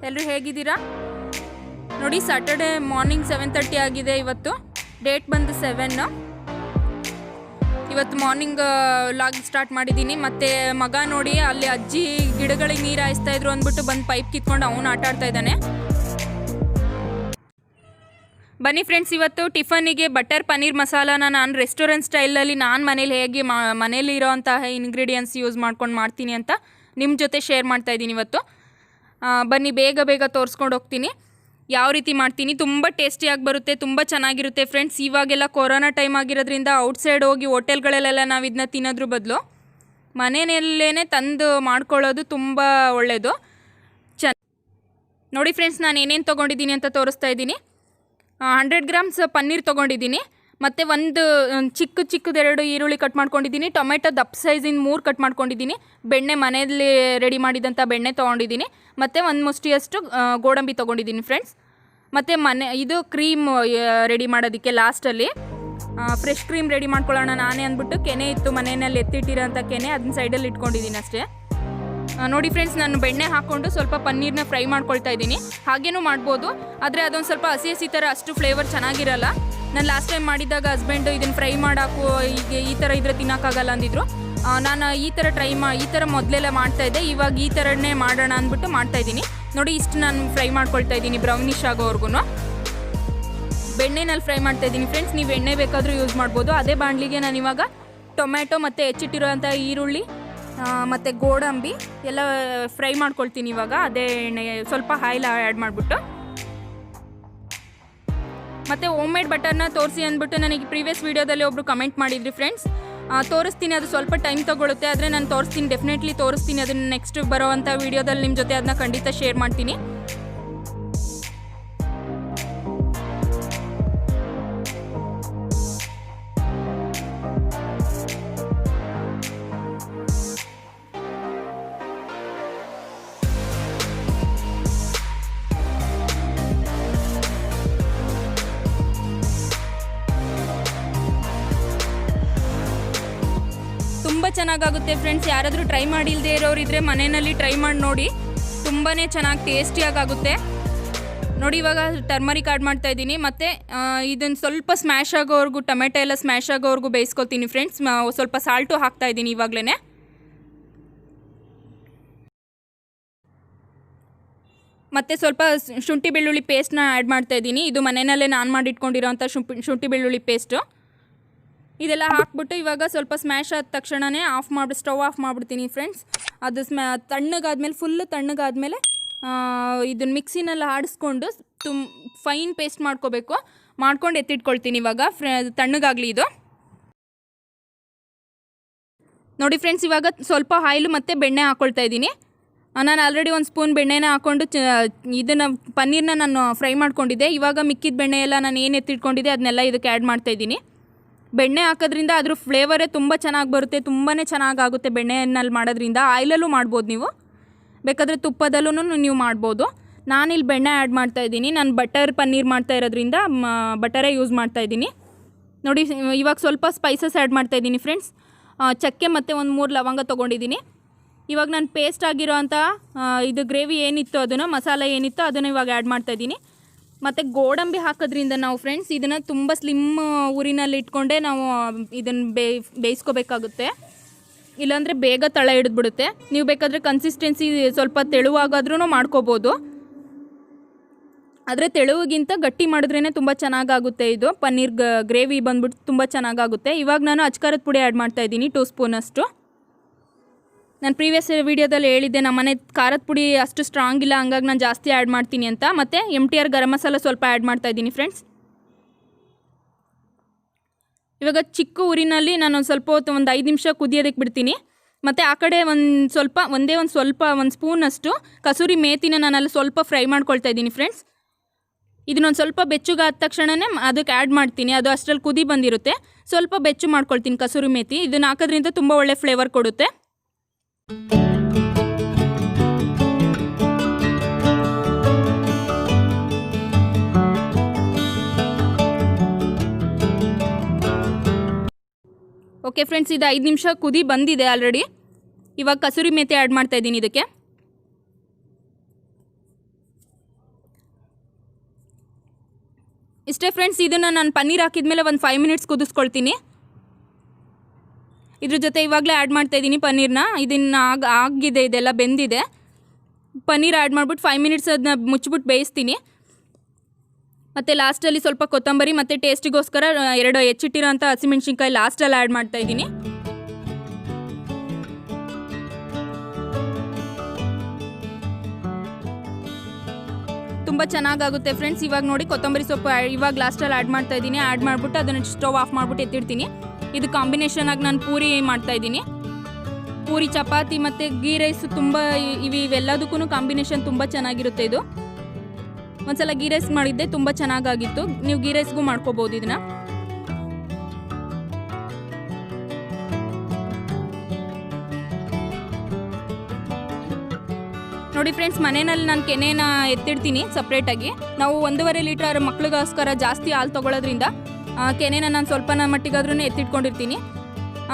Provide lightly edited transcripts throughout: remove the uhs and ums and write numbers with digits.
ಎಲ್ಲರೂ ಹೇಗಿದ್ದೀರಾ? ನೋಡಿ ಸ್ಯಾಟರ್ಡೆ ಮಾರ್ನಿಂಗ್ 7:30 ಆಗಿದೆ. ಇವತ್ತು ಡೇಟ್ ಬಂದು 7. ಇವತ್ತು ಮಾರ್ನಿಂಗ್ ಲಾಗ್ ಸ್ಟಾರ್ಟ್ ಮಾಡಿದ್ದೀನಿ. ಮತ್ತು ಮಗ ನೋಡಿ ಅಲ್ಲಿ ಅಜ್ಜಿ ಗಿಡಗಳಿಗೆ ನೀರು ಹಾಯಿಸ್ತಾ ಇದ್ರು ಅಂದ್ಬಿಟ್ಟು ಬಂದು ಪೈಪ್ ಕಿತ್ಕೊಂಡು ಅವನು ಆಟ ಆಡ್ತಾ ಇದ್ದಾನೆ. ಬನ್ನಿ ಫ್ರೆಂಡ್ಸ್, ಇವತ್ತು ಟಿಫನಿಗೆ ಬಟರ್ ಪನ್ನೀರ್ ಮಸಾಲಾನ ನಾನು ರೆಸ್ಟೋರೆಂಟ್ ಸ್ಟೈಲಲ್ಲಿ ನಾನು ಮನೇಲಿ ಹೇಗೆ ಮನೇಲಿ ಇರೋವಂತಹ ಇಂಗ್ರೀಡಿಯೆಂಟ್ಸ್ ಯೂಸ್ ಮಾಡ್ಕೊಂಡು ಮಾಡ್ತೀನಿ ಅಂತ ನಿಮ್ಮ ಜೊತೆ ಶೇರ್ ಮಾಡ್ತಾಯಿದ್ದೀನಿ ಇವತ್ತು. ಬನ್ನಿ ಬೇಗ ತೋರಿಸ್ಕೊಂಡು ಹೋಗ್ತೀನಿ ಯಾವ ರೀತಿ ಮಾಡ್ತೀನಿ. ತುಂಬ ಟೇಸ್ಟಿಯಾಗಿ ಬರುತ್ತೆ, ತುಂಬ ಚೆನ್ನಾಗಿರುತ್ತೆ ಫ್ರೆಂಡ್ಸ್. ಇವಾಗೆಲ್ಲ ಕೊರೋನಾ ಟೈಮ್ ಆಗಿರೋದ್ರಿಂದ ಔಟ್ಸೈಡ್ ಹೋಗಿ ಹೋಟೆಲ್ಗಳಲ್ಲೆಲ್ಲ ನಾವು ಇದನ್ನ ತಿನ್ನೋದ್ರ ಬದಲು ಮನೆಯಲ್ಲೇ ತಂದು ಮಾಡ್ಕೊಳ್ಳೋದು ತುಂಬ ಒಳ್ಳೆಯದು. ನೋಡಿ ಫ್ರೆಂಡ್ಸ್, ನಾನು ಏನೇನು ತೊಗೊಂಡಿದ್ದೀನಿ ಅಂತ ತೋರಿಸ್ತಾ ಇದ್ದೀನಿ. 100 ಗ್ರಾಮ್ಸ್ ಪನ್ನೀರ್ ತೊಗೊಂಡಿದ್ದೀನಿ. ಮತ್ತು ಒಂದು ಚಿಕ್ಕದೆರಡು ಈರುಳ್ಳಿ ಕಟ್ ಮಾಡ್ಕೊಂಡಿದ್ದೀನಿ. ಟೊಮೆಟೊ ದಪ್ಪ ಸೈಜಿನ 3 ಕಟ್ ಮಾಡ್ಕೊಂಡಿದ್ದೀನಿ. ಬೆಣ್ಣೆ ಮನೆಯಲ್ಲಿ ರೆಡಿ ಮಾಡಿದಂಥ ಬೆಣ್ಣೆ ತೊಗೊಂಡಿದ್ದೀನಿ. ಮತ್ತು ಒಂದು ಮುಷ್ಟಿಯಷ್ಟು ಗೋಡಂಬಿ ತೊಗೊಂಡಿದ್ದೀನಿ ಫ್ರೆಂಡ್ಸ್. ಮತ್ತು ಇದು ಕ್ರೀಮ್ ರೆಡಿ ಮಾಡೋದಕ್ಕೆ ಲಾಸ್ಟಲ್ಲಿ ಫ್ರೆಶ್ ಕ್ರೀಮ್ ರೆಡಿ ಮಾಡ್ಕೊಳ್ಳೋಣ ನಾನೇ ಅಂದ್ಬಿಟ್ಟು ಕೆನೆ ಇತ್ತು ಮನೆಯಲ್ಲಿ ಎತ್ತಿಟ್ಟಿರೋಂಥ ಕೆನೆ, ಅದನ್ನ ಸೈಡಲ್ಲಿ ಇಟ್ಕೊಂಡಿದ್ದೀನಿ ಅಷ್ಟೇ. ನೋಡಿ ಫ್ರೆಂಡ್ಸ್, ನಾನು ಬೆಣ್ಣೆ ಹಾಕ್ಕೊಂಡು ಸ್ವಲ್ಪ ಪನ್ನೀರ್ನ ಫ್ರೈ ಮಾಡ್ಕೊಳ್ತಾ ಇದ್ದೀನಿ. ಹಾಗೇನೂ ಮಾಡ್ಬೋದು, ಆದರೆ ಅದೊಂದು ಸ್ವಲ್ಪ ಹಸಿ ಥರ ಅಷ್ಟು ಫ್ಲೇವರ್ ಚೆನ್ನಾಗಿರಲ್ಲ. ನಾನು ಲಾಸ್ಟ್ ಟೈಮ್ ಮಾಡಿದಾಗ ಹಸ್ಬೆಂಡು ಇದನ್ನು ಫ್ರೈ ಮಾಡೋಕ್ಕೂ ಈಗ ಈ ಥರ ಇದ್ರೆ ತಿನ್ನೋಕ್ಕಾಗಲ್ಲ ಅಂದಿದ್ರು. ನಾನು ಈ ಥರ ಮೊದಲೆಲ್ಲ ಮಾಡ್ತಾಯಿದ್ದೆ. ಇವಾಗ ಈ ಥರನೇ ಮಾಡೋಣ ಅಂದ್ಬಿಟ್ಟು ಮಾಡ್ತಾಯಿದ್ದೀನಿ. ನೋಡಿ ಇಷ್ಟು ನಾನು ಫ್ರೈ ಮಾಡ್ಕೊಳ್ತಾ ಇದ್ದೀನಿ ಬ್ರೌನಿಶ್ ಆಗೋವರೆಗೂ. ಬೆಣ್ಣೆನಲ್ಲಿ ಫ್ರೈ ಮಾಡ್ತಾಯಿದ್ದೀನಿ ಫ್ರೆಂಡ್ಸ್. ನೀವು ಎಣ್ಣೆ ಬೇಕಾದರೂ ಯೂಸ್ ಮಾಡ್ಬೋದು. ಅದೇ ಬಾಣಲಿಗೆ ನಾನು ಇವಾಗ ಟೊಮ್ಯಾಟೊ ಮತ್ತು ಹೆಚ್ಚಿಟ್ಟಿರೋಂಥ ಈರುಳ್ಳಿ ಮತ್ತು ಗೋಡಂಬಿ ಎಲ್ಲ ಫ್ರೈ ಮಾಡ್ಕೊಳ್ತೀನಿ ಇವಾಗ. ಅದೇ ಎಣ್ಣೆ ಸ್ವಲ್ಪ ಆಯಿಲ್ ಆ್ಯಡ್ ಮಾಡಿಬಿಟ್ಟು. ಮತ್ತು ಹೋಮ್ ಮೇಡ್ ಬಟರ್ನ ತೋರಿಸಿ ಅಂದ್ಬಿಟ್ಟು ನನಗೆ ಪ್ರೀವಿಯಸ್ ವೀಡಿಯೋದಲ್ಲಿ ಒಬ್ಬರು ಕಮೆಂಟ್ ಮಾಡಿದ್ರಿ ಫ್ರೆಂಡ್ಸ್. ತೋರಿಸ್ತೀನಿ, ಅದು ಸ್ವಲ್ಪ ಟೈಮ್ ತೊಗೊಳುತ್ತೆ, ಆದರೆ ನಾನು ತೋರಿಸ್ತೀನಿ, ಡೆಫಿನೆಟ್ಲಿ ತೋರಿಸ್ತೀನಿ. ಅದನ್ನು ನೆಕ್ಸ್ಟ್ ಬರೋವಂಥ ವೀಡಿಯೋದಲ್ಲಿ ನಿಮ್ಮ ಜೊತೆ ಅದನ್ನ ಖಂಡಿತ ಶೇರ್ ಮಾಡ್ತೀನಿ. ತುಂಬ ಚೆನ್ನಾಗಾಗುತ್ತೆ ಫ್ರೆಂಡ್ಸ್. ಯಾರಾದರೂ ಟ್ರೈ ಮಾಡಿಲ್ಲದೆ ಇರೋರು ಇದ್ದರೆ ಮನೆಯಲ್ಲಿ ಟ್ರೈ ಮಾಡಿ ನೋಡಿ, ತುಂಬಾ ಚೆನ್ನಾಗಿ ಟೇಸ್ಟಿಯಾಗುತ್ತೆ. ನೋಡಿ ಇವಾಗ ಟರ್ಮರಿಕ್ ಆ್ಯಡ್ ಮಾಡ್ತಾ ಇದ್ದೀನಿ. ಮತ್ತು ಇದನ್ನು ಸ್ವಲ್ಪ ಸ್ಮ್ಯಾಶ್ ಆಗೋವರೆಗೂ, ಟೊಮೆಟೊ ಎಲ್ಲ ಸ್ಮ್ಯಾಶ್ ಆಗೋವರೆಗೂ ಬೇಯಿಸ್ಕೊತೀನಿ ಫ್ರೆಂಡ್ಸ್. ಸ್ವಲ್ಪ ಸಾಲ್ಟು ಹಾಕ್ತಾ ಇದ್ದೀನಿ ಇವಾಗಲೇ. ಮತ್ತು ಸ್ವಲ್ಪ ಶುಂಠಿ ಬೆಳ್ಳುಳ್ಳಿ ಪೇಸ್ಟ್ನ ಆ್ಯಡ್ ಮಾಡ್ತಾ ಇದ್ದೀನಿ. ಇದು ಮನೆಯಲ್ಲೇ ನಾನು ಮಾಡಿಟ್ಕೊಂಡಿರೋಂಥ ಶುಂಠಿ ಬೆಳ್ಳುಳ್ಳಿ ಪೇಸ್ಟು. ಇದೆಲ್ಲ ಹಾಕ್ಬಿಟ್ಟು ಇವಾಗ ಸ್ವಲ್ಪ ಸ್ಮ್ಯಾಶ್ ಆದ ತಕ್ಷಣವೇ ಸ್ಟವ್ ಆಫ್ ಮಾಡಿಬಿಡ್ತೀನಿ ಫ್ರೆಂಡ್ಸ್. ಅದು ತಣ್ಣಗಾದ್ಮೇಲೆ, ಫುಲ್ ತಣ್ಣಗಾದ್ಮೇಲೆ ಇದನ್ನು ಮಿಕ್ಸಿನಲ್ಲಿ ಆಡಿಸ್ಕೊಂಡು ಫೈನ್ ಪೇಸ್ಟ್ ಮಾಡ್ಕೊಂಡು ಎತ್ತಿಟ್ಕೊಳ್ತೀನಿ. ಇವಾಗ ತಣ್ಣಗಾಗಲಿ ಇದು. ನೋಡಿ ಫ್ರೆಂಡ್ಸ್, ಇವಾಗ ಸ್ವಲ್ಪ ಆಯಿಲು ಮತ್ತು ಬೆಣ್ಣೆ ಹಾಕ್ಕೊಳ್ತಾ ಇದ್ದೀನಿ. ನಾನು ಆಲ್ರೆಡಿ 1 ಸ್ಪೂನ್ ಬೆಣ್ಣೆನ ಹಾಕ್ಕೊಂಡು ಇದನ್ನು ಪನ್ನೀರ್ನ ನಾನು ಫ್ರೈ ಮಾಡ್ಕೊಂಡಿದ್ದೆ. ಇವಾಗ ಮಿಕ್ಕಿದ ಬೆಣ್ಣೆ ಎಲ್ಲ ನಾನು ಏನು ಎತ್ತಿಟ್ಕೊಂಡಿದ್ದೆ ಅದನ್ನೆಲ್ಲ ಇದಕ್ಕೆ ಆ್ಯಡ್ ಮಾಡ್ತಾಯಿದ್ದೀನಿ. ಬೆಣ್ಣೆ ಹಾಕೋದ್ರಿಂದ ಅದ್ರ ಫ್ಲೇವರೇ ತುಂಬ ಚೆನ್ನಾಗಿ ಬರುತ್ತೆ, ತುಂಬಾ ಚೆನ್ನಾಗಾಗುತ್ತೆ ಬೆಣ್ಣೆಯಲ್ಲಿ ಮಾಡೋದ್ರಿಂದ. ಆಯಿಲಲ್ಲೂ ಮಾಡ್ಬೋದು, ನೀವು ಬೇಕಾದರೆ ತುಪ್ಪದಲ್ಲೂ ನೀವು ಮಾಡ್ಬೋದು. ನಾನಿಲ್ಲಿ ಬೆಣ್ಣೆ ಆ್ಯಡ್ ಮಾಡ್ತಾಯಿದ್ದೀನಿ. ನಾನು ಬಟರ್ ಪನ್ನೀರ್ ಮಾಡ್ತಾ ಇರೋದ್ರಿಂದ ಬಟರೇ ಯೂಸ್ ಮಾಡ್ತಾಯಿದ್ದೀನಿ. ನೋಡಿ ಇವಾಗ ಸ್ವಲ್ಪ ಸ್ಪೈಸಸ್ ಆ್ಯಡ್ ಮಾಡ್ತಾಯಿದ್ದೀನಿ ಫ್ರೆಂಡ್ಸ್. ಚಕ್ಕೆ ಮತ್ತು 1-3 ಲವಂಗ ತೊಗೊಂಡಿದ್ದೀನಿ. ಇವಾಗ ನಾನು ಪೇಸ್ಟ್ ಆಗಿರೋ ಅಂಥ ಇದು ಗ್ರೇವಿ ಏನಿತ್ತು, ಅದನ್ನು ಮಸಾಲೆ ಏನಿತ್ತು ಅದನ್ನು ಇವಾಗ ಆ್ಯಡ್ ಮಾಡ್ತಾಯಿದ್ದೀನಿ. ಮತ್ತು ಗೋಡಂಬಿ ಹಾಕೋದ್ರಿಂದ ನಾವು ಫ್ರೆಂಡ್ಸ್ ಇದನ್ನು ತುಂಬ ಸ್ಲಿಮ್ ಊರಿನಲ್ಲಿ ಇಟ್ಕೊಂಡೇ ನಾವು ಇದನ್ನು ಬೇಯಿಸ್ಕೋಬೇಕಾಗುತ್ತೆ, ಇಲ್ಲಾಂದರೆ ಬೇಗ ತಳ ಹಿಡಿದ್ಬಿಡುತ್ತೆ. ನೀವು ಬೇಕಾದರೆ ಕನ್ಸಿಸ್ಟೆನ್ಸಿ ಸ್ವಲ್ಪ ತೆಳುವಾಗಾದ್ರೂ ಮಾಡ್ಕೋಬೋದು, ಆದರೆ ತೆಳುವಿಗಿಂತ ಗಟ್ಟಿ ಮಾಡಿದ್ರೇ ತುಂಬ ಚೆನ್ನಾಗಾಗುತ್ತೆ. ಇದು ಪನ್ನೀರ್ ಗ್ರೇವಿ ಬಂದ್ಬಿಟ್ಟು ತುಂಬ ಚೆನ್ನಾಗಾಗುತ್ತೆ. ಇವಾಗ ನಾನು ಅಚ್ಕಾರದ ಪುಡಿ ಆ್ಯಡ್ ಮಾಡ್ತಾಯಿದ್ದೀನಿ 2 ಸ್ಪೂನಷ್ಟು. ನಾನು ಪ್ರೀವಿಯಸ್ ವೀಡಿಯೋದಲ್ಲಿ ಹೇಳಿದ್ದೆ ನಮ್ಮ ಮನೆ ಖಾರದ ಪುಡಿ ಅಷ್ಟು ಸ್ಟ್ರಾಂಗ್ ಇಲ್ಲ, ಹಂಗಾಗಿ ನಾನು ಜಾಸ್ತಿ ಆ್ಯಡ್ ಮಾಡ್ತೀನಿ ಅಂತ. ಮತ್ತು MTR ಗರಂ ಮಸಾಲ ಸ್ವಲ್ಪ ಆ್ಯಡ್ ಮಾಡ್ತಾಯಿದ್ದೀನಿ ಫ್ರೆಂಡ್ಸ್. ಇವಾಗ ಚಿಕ್ಕ ಊರಿನಲ್ಲಿ ನಾನು ಸ್ವಲ್ಪ ಹೊತ್ತು 5 ನಿಮಿಷ ಕುದಿಯೋದಕ್ಕೆ ಬಿಡ್ತೀನಿ. ಮತ್ತು ಆ ಕಡೆ ಒಂದು ಸ್ಪೂನಷ್ಟು ಕಸೂರಿ ಮೇಥಿನ ನಾನಲ್ಲಿ ಸ್ವಲ್ಪ ಫ್ರೈ ಮಾಡ್ಕೊಳ್ತಾ ಇದ್ದೀನಿ ಫ್ರೆಂಡ್ಸ್. ಇದನ್ನೊಂದು ಸ್ವಲ್ಪ ಬೆಚ್ಚಗಾದ ತಕ್ಷಣವೇ ಅದಕ್ಕೆ ಆ್ಯಡ್ ಮಾಡ್ತೀನಿ. ಅದು ಅಷ್ಟರಲ್ಲಿ ಕುದಿ ಬಂದಿರುತ್ತೆ, ಸ್ವಲ್ಪ ಬೆಚ್ಚು ಮಾಡ್ಕೊಳ್ತೀನಿ ಕಸೂರಿ ಮೇಥಿ. ಇದನ್ನು ಹಾಕೋದ್ರಿಂದ ತುಂಬ ಒಳ್ಳೆ ಫ್ಲೇವರ್ ಕೊಡುತ್ತೆ. ಓಕೆ ಫ್ರೆಂಡ್ಸ್, ಇದು 5 ನಿಮಿಷ ಕುದಿ ಬಂದಿದೆ ಆಲ್ರೆಡಿ. ಇವಾಗ ಕಸೂರಿ ಮೇಥಿ ಆ್ಯಡ್ ಮಾಡ್ತಾಯಿದ್ದೀನಿ ಇದಕ್ಕೆ. ಇಷ್ಟೇ ಫ್ರೆಂಡ್ಸ್, ಇದನ್ನು ನಾನು ಪನ್ನೀರ್ ಹಾಕಿದ್ಮೇಲೆ ಒಂದು 5 ಮಿನಿಟ್ಸ್ ಕುದಿಸ್ಕೊಳ್ತೀನಿ. ಇದ್ರ ಜೊತೆ ಇವಾಗಲೇ ಆ್ಯಡ್ ಮಾಡ್ತಾಯಿದ್ದೀನಿ ಪನ್ನೀರ್ನ. ಇದನ್ನು ಆಗಿದೆ, ಇದೆಲ್ಲ ಬೆಂದಿದೆ. ಪನ್ನೀರ್ ಆ್ಯಡ್ ಮಾಡಿಬಿಟ್ಟು 5 ಮಿನಿಟ್ಸ್ ಅದನ್ನ ಮುಚ್ಚಿಬಿಟ್ಟು ಬೇಯಿಸ್ತೀನಿ. ಮತ್ತು ಲಾಸ್ಟಲ್ಲಿ ಸ್ವಲ್ಪ ಕೊತ್ತಂಬರಿ ಮತ್ತು ಟೇಸ್ಟಿಗೋಸ್ಕರ 2 ಹೆಚ್ಚಿಟ್ಟಿರೋಂಥ ಹಸಿಮೆಣ್ಸಿನ್ಕಾಯಿ ಲಾಸ್ಟಲ್ಲಿ ಆ್ಯಡ್ ಮಾಡ್ತಾಯಿದ್ದೀನಿ. ತುಂಬ ಚೆನ್ನಾಗಾಗುತ್ತೆ ಫ್ರೆಂಡ್ಸ್. ಇವಾಗ ನೋಡಿ ಕೊತ್ತಂಬರಿ ಸೊಪ್ಪು ಇವಾಗ ಲಾಸ್ಟಲ್ಲಿ ಆ್ಯಡ್ ಮಾಡ್ತಾಯಿದ್ದೀನಿ. ಆ್ಯಡ್ ಮಾಡಿಬಿಟ್ಟು ಅದನ್ನು ಸ್ಟವ್ ಆಫ್ ಮಾಡಿಬಿಟ್ಟು ಎತ್ತಿಡ್ತೀನಿ. ಇದು ಕಾಂಬಿನೇಷನ್ ಆಗಿ ನಾನು ಪೂರಿ ಮಾಡ್ತಾಯಿದ್ದೀನಿ. ಪೂರಿ, ಚಪಾತಿ ಮತ್ತು ಗೀ ರೈಸ್ ತುಂಬ ಇವೆಲ್ಲದಕ್ಕೂ ಕಾಂಬಿನೇಷನ್ ತುಂಬ ಚೆನ್ನಾಗಿರುತ್ತೆ. ಇದು ಒಂದ್ಸಲ ಗೀ ರೈಸ್ ಮಾಡಿದ್ದೆ, ತುಂಬ ಚೆನ್ನಾಗಾಗಿತ್ತು. ನೀವು ಗೀ ರೈಸ್ಗೂ ಮಾಡ್ಕೋಬೋದು ಇದನ್ನ. ನೋಡಿ ಫ್ರೆಂಡ್ಸ್, ಮನೆಯಲ್ಲಿ ನಾನು ಕೆನೆನ ಎತ್ತಿಡ್ತೀನಿ ಸಪ್ರೇಟಾಗಿ. ನಾವು 1.5 ಲೀಟರ್ ಮಕ್ಳಿಗೋಸ್ಕರ ಜಾಸ್ತಿ ಹಾಲು ತೊಗೊಳೋದ್ರಿಂದ ಕೆನೆನ ನಾನು ಸ್ವಲ್ಪ ಮಟ್ಟಿಗಾದ್ರೂ ಎತ್ತಿಟ್ಕೊಂಡಿರ್ತೀನಿ.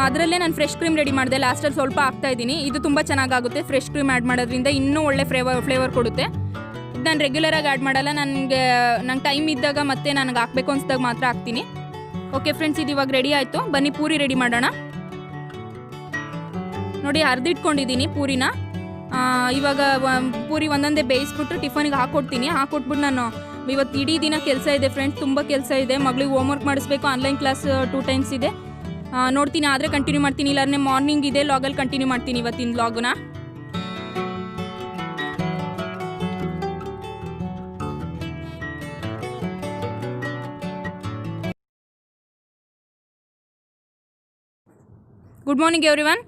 ಅದರಲ್ಲೇ ನಾನು ಫ್ರೆಶ್ ಕ್ರೀಮ್ ರೆಡಿ ಮಾಡಿದೆ. ಲಾಸ್ಟಲ್ಲಿ ಸ್ವಲ್ಪ ಹಾಕ್ತಾಯಿದ್ದೀನಿ. ಇದು ತುಂಬ ಚೆನ್ನಾಗಾಗುತ್ತೆ. ಫ್ರೆಶ್ ಕ್ರೀಮ್ ಆ್ಯಡ್ ಮಾಡೋದ್ರಿಂದ ಇನ್ನೂ ಒಳ್ಳೆ ಫ್ಲೇವರ್ ಕೊಡುತ್ತೆ. ಇದು ನಾನು ರೆಗ್ಯುಲರಾಗಿ ಆ್ಯಡ್ ಮಾಡಲ್ಲ. ನಂಗೆ ಟೈಮ್ ಇದ್ದಾಗ ಮತ್ತು ನನಗೆ ಹಾಕಬೇಕು ಅನ್ಸಿದಾಗ ಮಾತ್ರ ಹಾಕ್ತೀನಿ. ಓಕೆ ಫ್ರೆಂಡ್ಸ್, ಇದು ಇವಾಗ ರೆಡಿ ಆಯಿತು. ಬನ್ನಿ ಪೂರಿ ರೆಡಿ ಮಾಡೋಣ. ನೋಡಿ ಅರ್ದಿಟ್ಕೊಂಡಿದ್ದೀನಿ ಪೂರಿನ. ಇವಾಗ ಪೂರಿ ಒಂದೊಂದೇ ಬೇಯಿಸ್ಬಿಟ್ಟು ಟಿಫನಿಗೆ ಹಾಕ್ಕೊಟ್ಬಿಟ್ಟು ನಾನು ಇವತ್ತು ಇಡೀ ದಿನ ಕೆಲಸ ಇದೆ ಫ್ರೆಂಡ್ಸ್, ತುಂಬ ಕೆಲಸ ಇದೆ. ಮಗಳಿಗೆ ಹೋಮ್ವರ್ಕ್ ಮಾಡಿಸ್ಬೇಕು. ಆನ್ಲೈನ್ ಕ್ಲಾಸ್ 2 ಟೈಮ್ಸ್ ಇದೆ. ನೋಡ್ತೀನಿ, ಆದರೆ ಕಂಟಿನ್ಯೂ ಮಾಡ್ತೀನಿ. ಇಲ್ಲಾಂದರೆ ಮಾರ್ನಿಂಗ್ ಇದೆ ಲಾಗಲ್ಲಿ ಕಂಟಿನ್ಯೂ ಮಾಡ್ತೀನಿ ಇವತ್ತಿನ ಲಾಗ್ನ. Good morning everyone.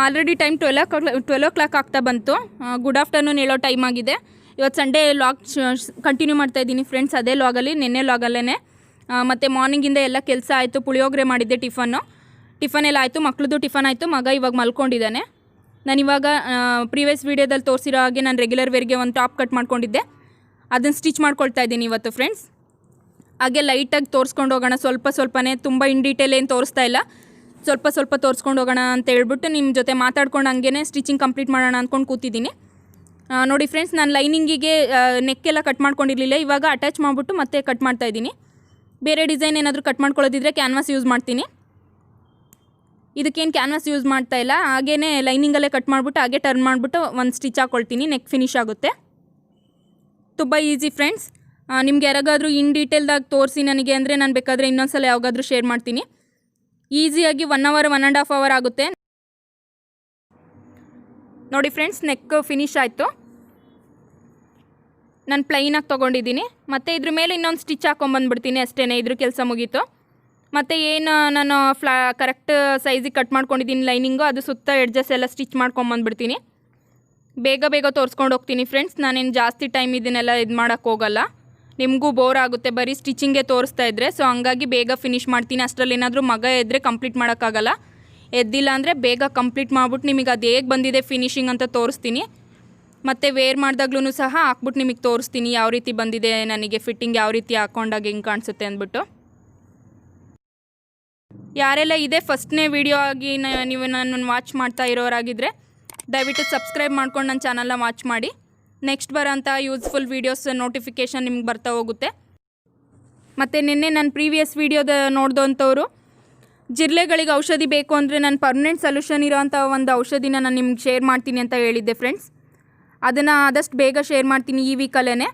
Already time 12 o'clock ಆಗ್ತಾ ಬಂತು. ಗುಡ್ ಆಫ್ಟರ್ನೂನ್ ಹೇಳೋ ಟೈಮ್ ಆಗಿದೆ. ಇವತ್ತು ಸಂಡೇ ಲಾಗ್ ಕಂಟಿನ್ಯೂ ಮಾಡ್ತಾಯಿದ್ದೀನಿ ಫ್ರೆಂಡ್ಸ್. ಅದೇ ಲಾಗಲ್ಲಿ, ನೆನ್ನೆ ಲಾಗಲ್ಲೇ. ಮತ್ತು ಮಾರ್ನಿಂಗಿಂದ ಎಲ್ಲ ಕೆಲಸ ಆಯಿತು. ಪುಳಿಯೋಗರೆ ಮಾಡಿದ್ದೆ, ಟಿಫನ್ ಎಲ್ಲ ಆಯಿತು. ಮಕ್ಳದ್ದು ಟಿಫನ್ ಆಯಿತು. ಮಗ ಇವಾಗ ಮಲ್ಕೊಂಡಿದ್ದಾನೆ. ನಾನಿವಾಗ ಪ್ರೀವಿಯಸ್ ವೀಡಿಯೋದಲ್ಲಿ ತೋರಿಸಿರೋ ಹಾಗೆ ನಾನು ರೆಗ್ಯುಲರ್ ವೇರ್ಗೆ ಒಂದು ಟಾಪ್ ಕಟ್ ಮಾಡ್ಕೊಂಡಿದ್ದೆ. ಅದನ್ನು ಸ್ಟಿಚ್ ಮಾಡ್ಕೊಳ್ತಾ ಇದ್ದೀನಿ ಇವತ್ತು ಫ್ರೆಂಡ್ಸ್. ಹಾಗೆ ಲೈಟಾಗಿ ತೋರಿಸ್ಕೊಂಡು ಹೋಗೋಣ, ಸ್ವಲ್ಪನೇ, ತುಂಬ ಇನ್ ಡೀಟೇಲ್ ಏನು ತೋರಿಸ್ತಾ ಇಲ್ಲ. ಸ್ವಲ್ಪ ತೋರಿಸ್ಕೊಂಡು ಹೋಗೋಣ ಅಂತ ಹೇಳ್ಬಿಟ್ಟು ನಿಮ್ಮ ಜೊತೆ ಮಾತಾಡ್ಕೊಂಡು ಹಂಗೇ ಸ್ಟಿಚಿಂಗ್ ಕಂಪ್ಲೀಟ್ ಮಾಡೋಣ ಅಂದ್ಕೊಂಡು ಕೂತಿದ್ದೀನಿ. ನೋಡಿ ಫ್ರೆಂಡ್ಸ್, ನಾನು ಲೈನಿಂಗಿಗೆ ನೆಕ್ಕೆಲ್ಲ ಕಟ್ ಮಾಡ್ಕೊಂಡಿರಲಿಲ್ಲ. ಇವಾಗ ಅಟ್ಯಾಚ್ ಮಾಡಿಬಿಟ್ಟು ಮತ್ತೆ ಕಟ್ ಮಾಡ್ತಾಯಿದ್ದೀನಿ. ಬೇರೆ ಡಿಸೈನ್ ಏನಾದರೂ ಕಟ್ ಮಾಡ್ಕೊಳ್ಳೋದಿದ್ರೆ ಕ್ಯಾನ್ವಾಸ್ ಯೂಸ್ ಮಾಡ್ತೀನಿ. ಇದಕ್ಕೇನು ಕ್ಯಾನ್ವಾಸ್ ಯೂಸ್ ಮಾಡ್ತಾಯಿಲ್ಲ. ಹಾಗೇ ಲೈನಿಂಗಲ್ಲೇ ಕಟ್ ಮಾಡಿಬಿಟ್ಟು ಹಾಗೆ ಟರ್ನ್ ಮಾಡಿಬಿಟ್ಟು ಒಂದು ಸ್ಟಿಚ್ ಹಾಕ್ಕೊಳ್ತೀನಿ. ನೆಕ್ ಫಿನಿಶ್ ಆಗುತ್ತೆ. ತುಂಬ ಈಸಿ ಫ್ರೆಂಡ್ಸ್. ನಿಮ್ಗೆ ಯಾರಿಗಾದರೂ ಇನ್ ಡೀಟೇಲ್ದಾಗಿ ತೋರಿಸಿ ನನಗೆ ಅಂದರೆ ನಾನು ಬೇಕಾದರೆ ಇನ್ನೊಂದ್ಸಲ ಯಾವಾಗಾದರೂ ಶೇರ್ ಮಾಡ್ತೀನಿ. ಈಸಿಯಾಗಿ 1 hour 1.5 hour ಆಗುತ್ತೆ. ನೋಡಿ ಫ್ರೆಂಡ್ಸ್, ನೆಕ್ ಫಿನಿಶ್ ಆಯಿತು. ನಾನು ಪ್ಲೈನಾಗಿ ತೊಗೊಂಡಿದ್ದೀನಿ. ಮತ್ತು ಇದ್ರ ಮೇಲೆ ಇನ್ನೊಂದು ಸ್ಟಿಚ್ ಹಾಕ್ಕೊಂಬಂದ್ಬಿಡ್ತೀನಿ ಅಷ್ಟೇ. ಇದ್ರ ಕೆಲಸ ಮುಗೀತು. ಮತ್ತು ಏನು ನಾನು ಕರೆಕ್ಟ್ ಸೈಜಿಗೆ ಕಟ್ ಮಾಡ್ಕೊಂಡಿದ್ದೀನಿ ಲೈನಿಂಗು, ಅದು ಸುತ್ತ ಎಡ್ಜಸ್ ಎಲ್ಲ ಸ್ಟಿಚ್ ಮಾಡ್ಕೊಂಬಂದ್ಬಿಡ್ತೀನಿ. ಬೇಗ ತೋರಿಸ್ಕೊಂಡು ಹೋಗ್ತೀನಿ ಫ್ರೆಂಡ್ಸ್. ನಾನೇನು ಜಾಸ್ತಿ ಟೈಮ್ ಇದನ್ನೆಲ್ಲ ಇದು ಮಾಡೋಕ್ಕೆ ಹೋಗಲ್ಲ. ನಿಮಗೂ ಬೋರ್ ಆಗುತ್ತೆ ಬರೀ ಸ್ಟಿಚಿಂಗೇ ತೋರಿಸ್ತಾ ಇದ್ದರೆ. ಸೊ ಹಂಗಾಗಿ ಬೇಗ ಫಿನಿಶ್ ಮಾಡ್ತೀನಿ. ಅಷ್ಟರಲ್ಲಿ ಏನಾದರೂ ಮಗ ಎದ್ದರೆ ಕಂಪ್ಲೀಟ್ ಮಾಡೋಕ್ಕಾಗಲ್ಲ. ಎದ್ದಿಲ್ಲ ಅಂದರೆ ಬೇಗ ಕಂಪ್ಲೀಟ್ ಮಾಡಿಬಿಟ್ಟು ನಿಮಗೆ ಅದು ಹೇಗೆ ಬಂದಿದೆ ಫಿನಿಶಿಂಗ್ ಅಂತ ತೋರಿಸ್ತೀನಿ. ಮತ್ತು ವೇರ್ ಮಾಡಿದಾಗ್ಲೂ ಸಹ ಹಾಕ್ಬಿಟ್ಟು ನಿಮಗೆ ತೋರಿಸ್ತೀನಿ ಯಾವ ರೀತಿ ಬಂದಿದೆ, ನನಗೆ ಫಿಟ್ಟಿಂಗ್ ಯಾವ ರೀತಿ ಹಾಕ್ಕೊಂಡಾಗ ಹೆಂಗೆ ಕಾಣಿಸುತ್ತೆ ಅಂದ್ಬಿಟ್ಟು. ಯಾರೆಲ್ಲ ಇದೆ ಫಸ್ಟ್ನೇ ವೀಡಿಯೋ ಆಗಿ ನೀವು ನನ್ನನ್ನು ವಾಚ್ ಮಾಡ್ತಾ ಇರೋರಾಗಿದ್ದರೆ ದಯವಿಟ್ಟು ಸಬ್ಸ್ಕ್ರೈಬ್ ಮಾಡ್ಕೊಂಡು ನನ್ನ ಚಾನಲ್ನ ವಾಚ್ ಮಾಡಿ. ನೆಕ್ಸ್ಟ್ ಬರೋಂಥ ಯೂಸ್ಫುಲ್ ವೀಡಿಯೋಸ್ ನೋಟಿಫಿಕೇಷನ್ ನಿಮ್ಗೆ ಬರ್ತಾ ಹೋಗುತ್ತೆ. ಮತ್ತು ನಿನ್ನೆ ನಾನು ಪ್ರೀವಿಯಸ್ ವೀಡಿಯೋದ ನೋಡಿದಂಥವ್ರು ಜಿರಳೆಗಳಿಗೆ ಔಷಧಿ ಬೇಕು ಅಂದರೆ ನಾನು ಪರ್ಮನೆಂಟ್ ಸೊಲ್ಯೂಷನ್ ಇರೋವಂಥ ಒಂದು ಔಷಧಿನ ನಾನು ನಿಮ್ಗೆ ಶೇರ್ ಮಾಡ್ತೀನಿ ಅಂತ ಹೇಳಿದ್ದೆ ಫ್ರೆಂಡ್ಸ್. ಅದನ್ನು ಆದಷ್ಟು ಬೇಗ ಶೇರ್ ಮಾಡ್ತೀನಿ ಈ ವೀಕಲ್ಲೇ.